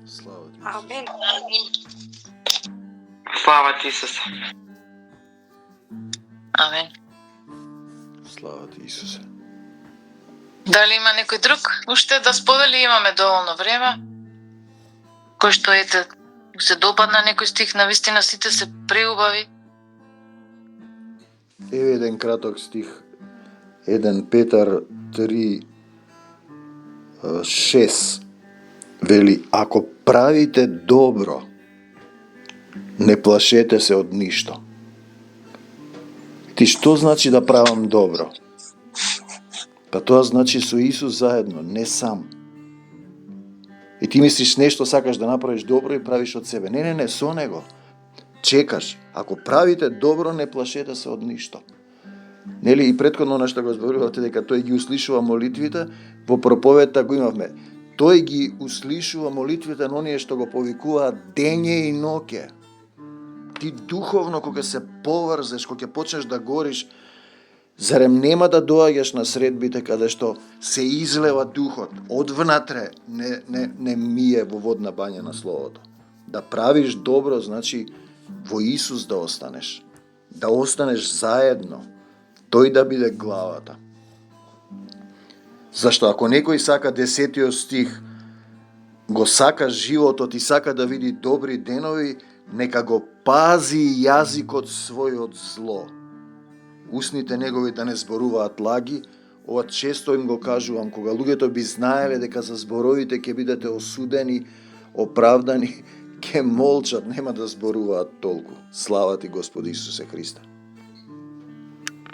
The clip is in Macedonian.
Слава ти, Исусе. Амин. Слава ти, Исусе. Амин. Слава ти, Исусе. Дали има некој друг? Уште да сподели, имаме доволно време. Кој што ете, се допадна некој стих, навистина сите се преубави. Еве еден краток стих. 1 Петар 3, 6. Вели, ако правите добро, не плашете се од ништо. Ти што значи да правам добро? Па тоа значи со Исус заедно, не сам. И ти мислиш нешто сакаш да направиш добро и правиш од себе. Не, со него. Чекаш. Ако правите добро, не плашете се од ништо. Нели и претходно нешто го зборувате дека тој ги услишува молитвите, во проповедта го имавме. Тој ги услишува молитвите на оние што го повикуваат дење и ноќе. Ти духовно кога се поврзеш, кога ќе почнеш да гориш, зарем нема да доаѓаш на средбите каде што се излева духот од внатре, не мие во водна бања на словото. Да правиш добро значи во Исус да останеш заедно, тој да биде главата. Зашто ако некој сака 10 стих, го сака животот и сака да види добри денови, нека го пази јазикот свој од зло. Устните негови да не зборуваат лаги, ова често им го кажувам, кога луѓето би знаеле дека за зборовите ќе бидете осудени, оправдани, ќе молчат, нема да зборуваат толку. Слава ти Господи Исусе Христе.